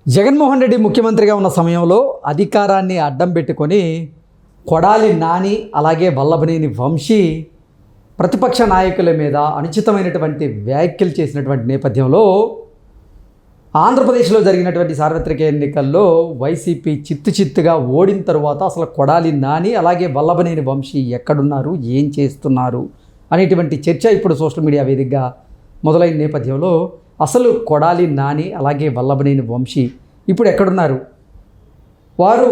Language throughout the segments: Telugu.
జగన్మోహన్ రెడ్డి ముఖ్యమంత్రిగా ఉన్న సమయంలో అధికారాన్ని అడ్డం పెట్టుకొని కొడాలి నాని అలాగే వల్లభనేని వంశీ ప్రతిపక్ష నాయకుల మీద అనుచితమైనటువంటి వ్యాఖ్యలు చేసినటువంటి నేపథ్యంలో ఆంధ్రప్రదేశ్లో జరిగినటువంటి సార్వత్రిక ఎన్నికల్లో వైసీపీ చిత్తుగా ఓడిన తరువాత అసలు కొడాలి నాని అలాగే వల్లభనేని వంశీ ఎక్కడున్నారు, ఏం చేస్తున్నారు అనేటువంటి చర్చ ఇప్పుడు సోషల్ మీడియా వేదికగా మొదలైన నేపథ్యంలో అసలు కొడాలి నాని అలాగే వల్లభనేని వంశీ ఇప్పుడు ఎక్కడున్నారు, వారు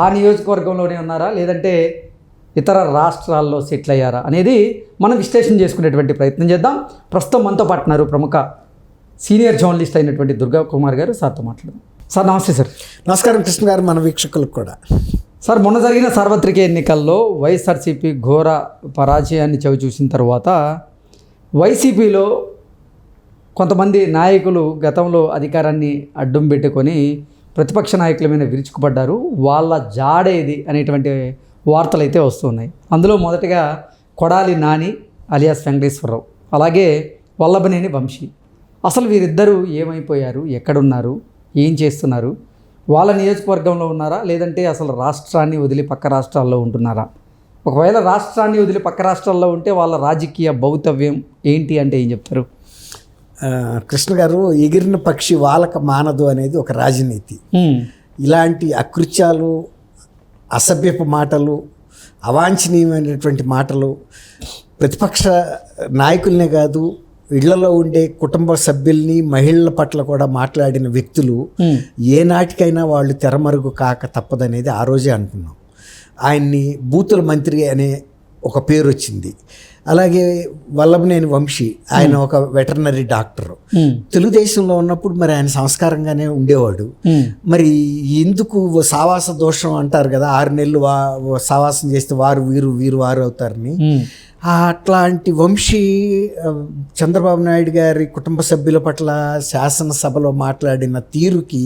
ఆ నియోజకవర్గంలోనే ఉన్నారా లేదంటే ఇతర రాష్ట్రాల్లో సెటిల్ అయ్యారా అనేది మనం విశ్లేషణ చేసుకునేటువంటి ప్రయత్నం చేద్దాం. ప్రస్తుతం మనతో పాటున్నారు ప్రముఖ సీనియర్ జర్నలిస్ట్ అయినటువంటి దుర్గా కుమార్ గారు. సార్తో మాట్లాడదాం. సార్ నమస్తే. సార్ నమస్కారం కృష్ణ గారు, మన వీక్షకులకు కూడా. సార్, మొన్న జరిగిన సార్వత్రిక ఎన్నికల్లో వైఎస్ఆర్సీపీ ఘోర పరాజయాన్ని చవిచూసిన తర్వాత వైసీపీలో కొంతమంది నాయకులు గతంలో అధికారాన్ని అడ్డం పెట్టుకొని ప్రతిపక్ష నాయకుల మీద విరుచుకుపడ్డారు. వాళ్ళ జాడేది అనేటువంటి వార్తలు అయితే వస్తున్నాయి. అందులో మొదటగా కొడాలి నాని అలియాస్ వెంకటేశ్వరరావు అలాగే వల్లభనేని వంశీ. అసలు వీరిద్దరూ ఏమైపోయారు, ఎక్కడున్నారు, ఏం చేస్తున్నారు, వాళ్ళ నియోజకవర్గంలో ఉన్నారా లేదంటే అసలు రాష్ట్రాన్ని వదిలి పక్క రాష్ట్రాల్లో ఉంటున్నారా? ఒకవేళ రాష్ట్రాన్ని వదిలి పక్క రాష్ట్రాల్లో ఉంటే వాళ్ళ రాజకీయ భౌతవ్యం ఏంటి అంటే ఏం చెప్తారు? కృష్ణ గారు, ఎగిరిన పక్షి వాలక మానదు అనేది ఒక రాజనీతి. ఇలాంటి అకృత్యాలు, అసభ్యపు మాటలు, అవాంఛనీయమైనటువంటి మాటలు ప్రతిపక్ష నాయకులనే కాదు, ఇళ్లలో ఉండే కుటుంబ సభ్యుల్ని, మహిళల పట్ల కూడా మాట్లాడిన వ్యక్తులు ఏనాటికైనా వాళ్ళు తెరమరుగు కాక తప్పదనేది ఆ రోజే అనుకున్నాం. ఆయన్ని బూతుల మంత్రి అనే ఒక పేరు వచ్చింది. అలాగే వల్లభనేని వంశీ, ఆయన ఒక వెటర్నరీ డాక్టర్. తెలుగుదేశంలో ఉన్నప్పుడు మరి ఆయన సంస్కారంగానే ఉండేవాడు. మరి ఎందుకు సావాస దోషం అంటారు కదా, 6 నెలలు సావాసం చేస్తే వారు వీరు, వీరు వారు అవుతారని. అట్లాంటి వంశీ చంద్రబాబు నాయుడు గారి కుటుంబ సభ్యుల పట్ల శాసనసభలో మాట్లాడిన తీరుకి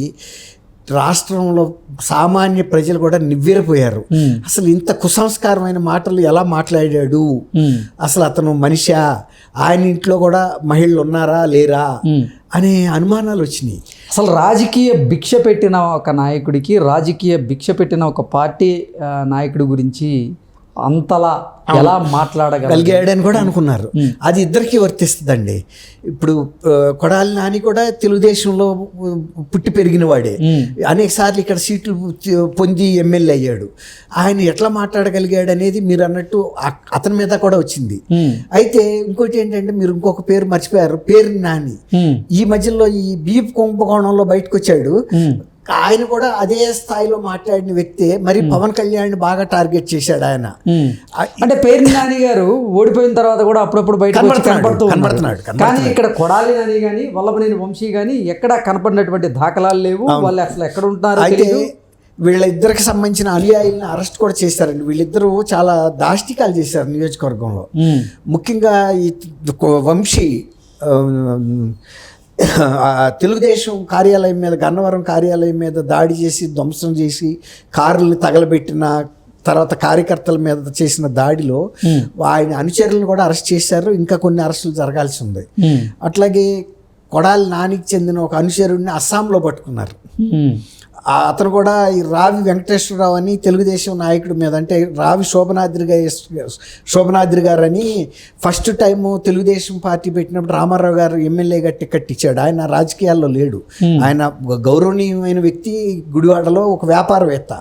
రాష్ట్రంలో సామాన్య ప్రజలు కూడా నివ్వెరపోయారు. అసలు ఇంత కుసంస్కారమైన మాటలు ఎలా మాట్లాడాడు, అసలు అతను మనిషా, ఆయన ఇంట్లో కూడా మహిళలు ఉన్నారా లేరా అనే అనుమానాలు వచ్చినాయి. అసలు రాజకీయ భిక్ష పెట్టిన ఒక నాయకుడికి, రాజకీయ భిక్ష పెట్టిన ఒక పార్టీ నాయకుడి గురించి అంతలా ఎలా మాట్లాడగలిగాడని కూడా అనుకున్నారు. అది ఇద్దరికీ వర్తిస్తుందండి. ఇప్పుడు కొడాలి నాని కూడా తెలుగుదేశంలో పుట్టి పెరిగిన వాడే, అనేక సార్లు ఇక్కడ సీట్లు పొంది ఎమ్మెల్యే అయ్యాడు. ఆయన ఎట్లా మాట్లాడగలిగాడు అనేది మీరు అన్నట్టు అతని మీద కూడా వచ్చింది. అయితే ఇంకోటి ఏంటంటే, మీరు ఇంకొక పేరు మర్చిపోయారు, పేరు నాని. ఈ మధ్యలో ఈ బీప్ కుంభకోణంలో బయటకు వచ్చాడు. ఆయన కూడా అదే స్థాయిలో మాట్లాడిన వ్యక్తే. మరి పవన్ కళ్యాణ్ బాగా టార్గెట్ చేశాడు ఆయన. అంటే పేరు నాని గారు ఓడిపోయిన తర్వాత కూడా అప్పుడప్పుడు బయట కనబడుతున్నాడు. కానీ ఇక్కడ కొడాలి నాని కానీ వల్లభనేని వంశీ కానీ ఎక్కడ కనపడినటువంటి దాఖలాలు లేవు. వాళ్ళు అసలు ఎక్కడ ఉంటారు? అయితే వీళ్ళిద్దరికి సంబంధించిన అనుయాయులను అరెస్ట్ కూడా చేశారండి. వీళ్ళిద్దరూ చాలా దాష్టికాలు చేశారు నియోజకవర్గంలో. ముఖ్యంగా ఈ వంశీ తెలుగుదేశం కార్యాలయం మీద, గన్నవరం కార్యాలయం మీద దాడి చేసి, ధ్వంసం చేసి, కారుల్ని తగలబెట్టిన తర్వాత కార్యకర్తల మీద చేసిన దాడిలో ఆయన అనుచరులను కూడా అరెస్ట్ చేశారు. ఇంకా కొన్ని అరెస్టులు జరగాల్సి ఉంది. అట్లాగే కొడాలి నానికి చెందిన ఒక అనుచరుడిని అస్సాంలో పట్టుకున్నారు. అతను కూడా ఈ రావి వెంకటేశ్వరరావు అని తెలుగుదేశం నాయకుడి మీద, అంటే రావి శోభనాద్రి గారు అని ఫస్ట్ టైము తెలుగుదేశం పార్టీ పెట్టినప్పుడు రామారావు గారు ఎమ్మెల్యేగా టికెట్ ఇచ్చాడు. ఆయన రాజకీయాల్లో లేడు. ఆయన గౌరవనీయమైన వ్యక్తి, గుడివాడలో ఒక వ్యాపారవేత్త,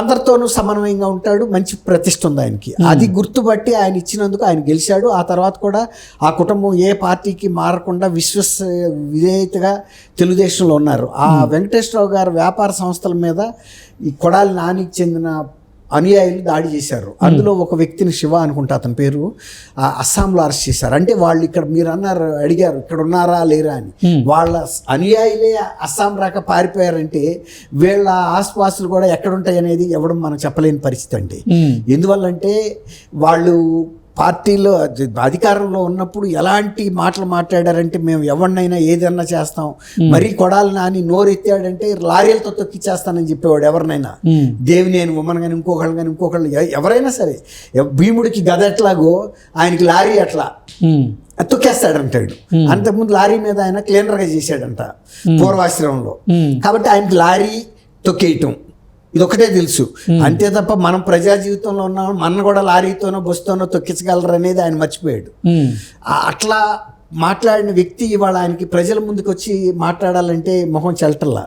అందరితోనూ సమన్వయంగా ఉంటాడు, మంచి ప్రతిష్ట ఉంది ఆయనకి. అది గుర్తుపట్టి ఆయన ఇచ్చినందుకు ఆయన గెలిచాడు. ఆ తర్వాత కూడా ఆ కుటుంబం ఏ పార్టీకి మారకుండా విధేయతగా తెలుగుదేశంలో ఉన్నారు. ఆ వెంకటేశ్వరరావు గారు వ్యాపార సంస్థల మీద ఈ కొడాలి నానికి చెందిన అనుయాయులు దాడి చేశారు. అందులో ఒక వ్యక్తిని శివ అనుకుంటా అతని పేరు, అస్సాంలో అరెస్ట్ చేశారు. అంటే వాళ్ళు ఇక్కడ మీరు అడిగారు ఇక్కడ ఉన్నారా లేరా అని. వాళ్ళ అనుయాయులే అస్సాం రాక పారిపోయారంటే వీళ్ళ ఆస్పాసులు కూడా ఎక్కడుంటాయి అనేది ఎవడు మనం చెప్పలేని పరిస్థితి అండి. ఎందువల్లంటే వాళ్ళు పార్టీలో అధికారంలో ఉన్నప్పుడు ఎలాంటి మాటలు మాట్లాడారంటే, మేము ఎవరినైనా ఏదన్నా చేస్తాం, మరీ కొడాలి నాని నోరెత్తాడంటే లారీలతో తొక్కిచ్చేస్తానని చెప్పేవాడు ఎవరినైనా. దేవినేని ఉమ్మన్ కానీ ఇంకొకళ్ళు ఎవరైనా సరే. భీముడికి గద ఎట్లాగో ఆయనకి లారీ అట్లా. తొక్కేస్తాడంటాడు. అంతకుముందు లారీ మీద ఆయన క్లీనర్గా చేశాడంట పూర్వాశ్రమంలో. కాబట్టి ఆయనకి లారీ తొక్కేయటం ఇది ఒకటే తెలుసు, అంతే తప్ప మనం ప్రజా జీవితంలో ఉన్నాం, మన కూడా లారీతోనో బస్సుతోనో తొక్కించగలరు అనేది ఆయన మర్చిపోయాడు. అట్లా మాట్లాడిన వ్యక్తి ఇవాళ ఆయనకి ప్రజల ముందుకు వచ్చి మాట్లాడాలంటే మొహం చెల్టల్లా.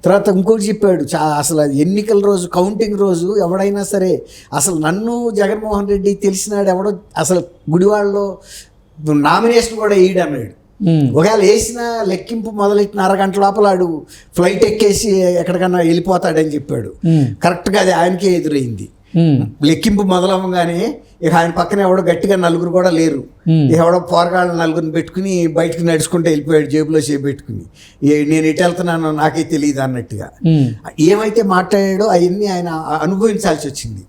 తర్వాత ఇంకోటి చెప్పాడు, అసలు ఎన్నికల రోజు కౌంటింగ్ రోజు ఎవడైనా సరే అసలు నన్ను జగన్మోహన్ రెడ్డి తెలిసినాడు ఎవడో అసలు గుడివాడలో నామినేషన్ కూడా వేయడు అన్నాడు. ఒకవేళ వేసిన లెక్కింపు మొదలెట్టిన అరగంట లోపల ఆడు ఫ్లైట్ ఎక్కేసి ఎక్కడికన్నా వెళ్ళిపోతాడని చెప్పాడు. కరెక్ట్గా అది ఆయనకే ఎదురైంది. లెక్కింపు మొదలవ్వగానే ఇక ఆయన పక్కన ఎవడో గట్టిగా నలుగురు కూడా లేరు, ఎవడో పోరగాళ్ళ నలుగురిని పెట్టుకుని బయటకు నడుచుకుంటూ వెళ్ళిపోయాడు జేబులో చేపెట్టుకుని. నేను ఎటు వెళ్తున్నానో నాకే తెలియదు అన్నట్టుగా. ఏమైతే మాట్లాడాడో అవన్నీ ఆయన అనుభవించాల్సి వచ్చింది.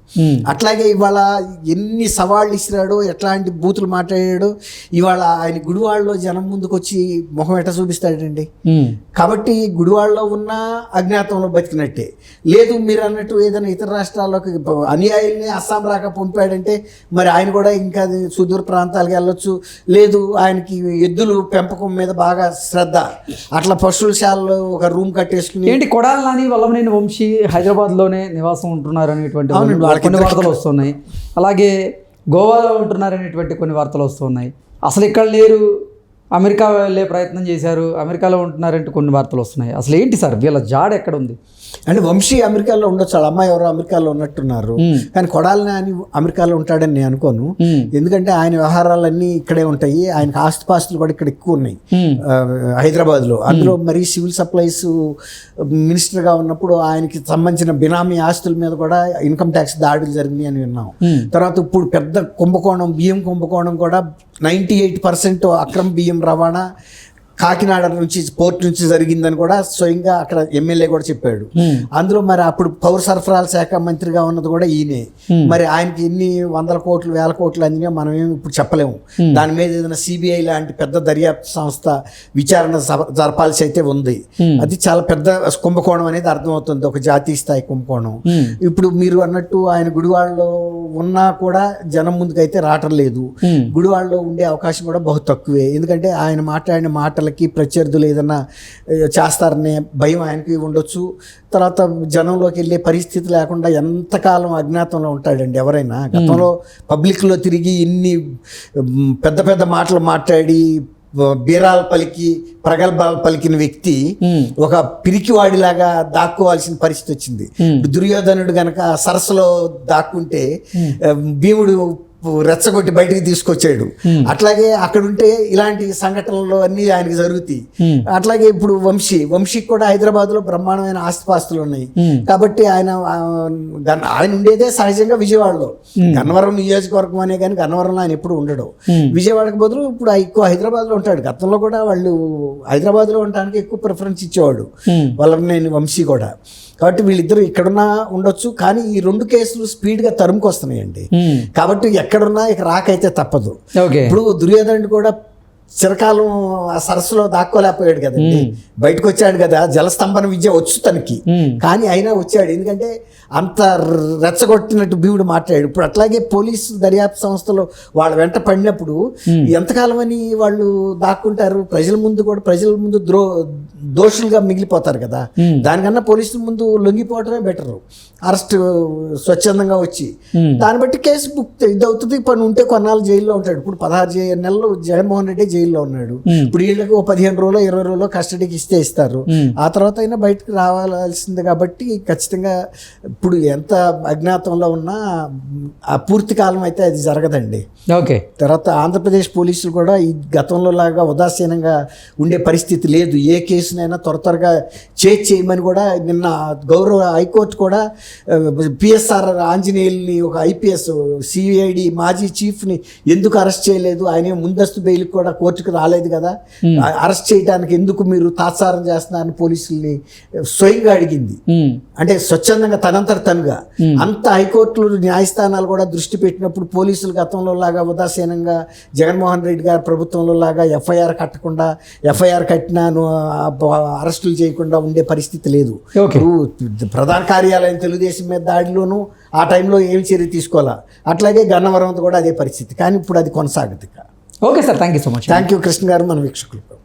అట్లాగే ఇవాళ ఎన్ని సవాళ్ళు ఇచ్చినాడో, ఎట్లాంటి బూతులు మాట్లాడాడో ఇవాళ ఆయన గుడివాడలో జనం ముందుకు వచ్చి మొహం ఎట్లా చూపిస్తాడండి. కాబట్టి గుడివాడలో ఉన్న అజ్ఞాతంలో బతికినట్టే. లేదు మీరు అన్నట్టు ఏదైనా ఇతర రాష్ట్రాల్లోకి అనుయాయుల్ని అస్సాం రాక పంపాడంటే మరి ఆయన కూడా ఇంకా సుదూర ప్రాంతాలకు వెళ్ళొచ్చు. లేదు ఆయనకి ఎద్దులు పెంపకం మీద బాగా శ్రద్ధ, అట్లా పశువులశాలలో ఒక రూమ్ కట్టేసుకుని ఏంటి కొడాలి నాని వల్లభనేని వంశీ హైదరాబాద్లోనే నివాసం ఉంటున్నారు అనేటువంటి కొన్ని వార్తలు వస్తున్నాయి. అలాగే గోవాలో ఉంటున్నారు అనేటువంటి కొన్ని వార్తలు వస్తున్నాయి. అసలు ఇక్కడ లేరు, అమెరికా వెళ్ళే ప్రయత్నం చేశారు, అమెరికాలో ఉంటున్నారంటే కొన్ని వార్తలు వస్తున్నాయి. అసలు ఏంటి సార్ వీళ్ళ జాడ ఎక్కడ ఉంది? అంటే వంశీ అమెరికాలో ఉండొచ్చు, వాళ్ళ అమ్మాయి ఎవరో అమెరికాలో ఉన్నట్టున్నారు. కానీ కొడాలని అని అమెరికాలో ఉంటాడని నేను అనుకోను. ఎందుకంటే ఆయన వ్యవహారాలన్నీ ఇక్కడే ఉంటాయి. ఆయనకు ఆస్తిపాస్తులు కూడా ఇక్కడ ఎక్కువ ఉన్నాయి హైదరాబాద్లో. అందులో మరి సివిల్ సప్లైస్ మినిస్టర్గా ఉన్నప్పుడు ఆయనకి సంబంధించిన బినామీ ఆస్తుల మీద కూడా ఇన్కమ్ ట్యాక్స్ దాడులు జరిగినాయి అని విన్నాం. తర్వాత ఇప్పుడు పెద్ద కుంభకోణం, బియ్యం కుంభకోణం కూడా 98% అక్రమ బియ్యం రవాణా కాకినాడ నుంచి పోర్ట్ నుంచి జరిగిందని కూడా స్వయంగా అక్కడ ఎమ్మెల్యే కూడా చెప్పాడు. అందులో మరి అప్పుడు పౌర సరఫరాల శాఖ మంత్రిగా ఉన్నది కూడా ఈయనే. మరి ఆయనకి ఎన్ని 100 కోట్లు 1000 కోట్లు అందినా మనం ఏమి ఇప్పుడు చెప్పలేము. దాని మీద ఏదైనా సిబిఐ లాంటి పెద్ద దర్యాప్తు సంస్థ విచారణ జరపాల్సి అయితే ఉంది. అది చాలా పెద్ద కుంభకోణం అనేది అర్థమవుతుంది, ఒక జాతీయ స్థాయి కుంభకోణం. ఇప్పుడు మీరు అన్నట్టు ఆయన గుడివాడలో ఉన్నా కూడా జనం ముందుకైతే రావటం లేదు. గుడివాడలో ఉండే అవకాశం కూడా బహు తక్కువే. ఎందుకంటే ఆయన మాట్లాడిన మాటలకి ప్రత్యర్థులు ఏదన్నా చేస్తారనే భయం ఆయనకి ఉండొచ్చు. తర్వాత జనంలోకి వెళ్ళే పరిస్థితి లేకుండా ఎంతకాలం అజ్ఞాతంలో ఉంటాడండి ఎవరైనా. గతంలో పబ్లిక్లో తిరిగి ఇన్ని పెద్ద పెద్ద మాటలు మాట్లాడి బీరాలు పలికి ప్రగల్భాలు పలికిన వ్యక్తి ఒక పిరికివాడిలాగా దాక్కోవాల్సిన పరిస్థితి వచ్చింది. దుర్యోధనుడు గనక సరస్సులో దాక్కుంటే భీముడు రెచ్చగొట్టి బయటికి తీసుకొచ్చాడు. అట్లాగే అక్కడుంటే ఇలాంటి సంఘటనలు అన్నీ ఆయనకి జరుగుతాయి. అట్లాగే ఇప్పుడు వంశీకి కూడా హైదరాబాద్లో బ్రహ్మాండమైన ఆస్తిపాస్తులు ఉన్నాయి. కాబట్టి ఆయన ఉండేదే సహజంగా విజయవాడలో. గన్నవరం నియోజకవర్గం అనే కానీ గన్నవరంలో ఆయన ఎప్పుడు ఉండడు. విజయవాడకు బదులు ఇప్పుడు ఎక్కువ హైదరాబాద్లో ఉంటాడు. గతంలో కూడా వాళ్ళు హైదరాబాద్లో ఉండడానికి ఎక్కువ ప్రిఫరెన్స్ ఇచ్చేవాడు వల్లభనేని వంశీ కూడా. కాబట్టి వీళ్ళిద్దరూ ఎక్కడున్నా ఉండొచ్చు. కానీ ఈ 2 కేసులు స్పీడ్గా తరుముకొస్తున్నాయండి. కాబట్టి ఎక్కడున్నా ఇక రాకైతే తప్పదు. ఇప్పుడు దుర్యోధనుడు కూడా చిరకాలం ఆ సరస్సులో దాక్కోలేకపోయాడు కదండి, బయటకు వచ్చాడు కదా. జలస్తంభన విద్య వచ్చు తనకి, కానీ అయినా వచ్చాడు. ఎందుకంటే అంత రెచ్చగొట్టినట్టు భీముడు మాట్లాడాడు. ఇప్పుడు అట్లాగే పోలీసు దర్యాప్తు సంస్థలు వాళ్ళ వెంట పడినప్పుడు ఎంతకాలం అని వాళ్ళు దాక్కుంటారు? ప్రజల ముందు దోషులుగా మిగిలిపోతారు కదా. దానికన్నా పోలీసుల ముందు లొంగిపోవటమే బెటర్. అరెస్ట్ స్వచ్ఛందంగా వచ్చి దాన్ని బట్టి కేసు బుక్ ఇదవుతుంది. పని ఉంటే కొన్నాళ్ళు జైల్లో ఉంటాడు. ఇప్పుడు 16 నెలలు జగన్మోహన్ రెడ్డి జైల్లో ఉన్నాడు. ఇప్పుడు వీళ్ళకి 15 రోజులు 20 రోజులు కస్టడీకి ఇస్తారు. ఆ తర్వాత అయినా బయటకు రావాల్సింది. కాబట్టి ఖచ్చితంగా ఇప్పుడు ఎంత అజ్ఞాతంలో ఉన్నా ఆ పూర్తి కాలం అయితే అది జరగదండి. ఓకే. తర్వాత ఆంధ్రప్రదేశ్ పోలీసులు కూడా ఈ గతంలో లాగా ఉదాసీనంగా ఉండే పరిస్థితి లేదు. ఏ కేసునైనా త్వరగా చేయమని కూడా నిన్న గౌరవ హైకోర్టు కూడా పిఎస్ఆర్ ఆంజనేయుల్ని ఒక ఐపీఎస్ సిఐడి మాజీ చీఫ్ని ఎందుకు అరెస్ట్ చేయలేదు, ఆయన ముందస్తు బెయిల్ కూడా కోర్టుకు రాలేదు కదా, అరెస్ట్ చేయడానికి ఎందుకు మీరు తాత్సారం చేస్తున్నారని పోలీసుల్ని స్వయంగా అడిగింది. అంటే స్వచ్ఛందంగా తనంతట తనుగా. అంత హైకోర్టులు న్యాయస్థానాలు కూడా దృష్టి పెట్టినప్పుడు పోలీసులు గతంలో లాగా ఉదాసీనంగా జగన్మోహన్ రెడ్డి గారి ప్రభుత్వంలో లాగా ఎఫ్ఐఆర్ కట్టకుండా, ఎఫ్ఐఆర్ కట్టినా అరెస్టులు చేయకుండా ఉండే పరిస్థితి లేదు. ప్రధాన కార్యాలయం తెలుగుదేశం మీద దాడిలోనూ ఆ టైంలో ఏమి చర్య తీసుకోవాలా, అట్లాగే గన్నవరం కూడా అదే పరిస్థితి. కానీ ఇప్పుడు అది కొనసాగదు. Okay sir, thank you so much. Thank you Krishna garu, మన వీక్షకులకు.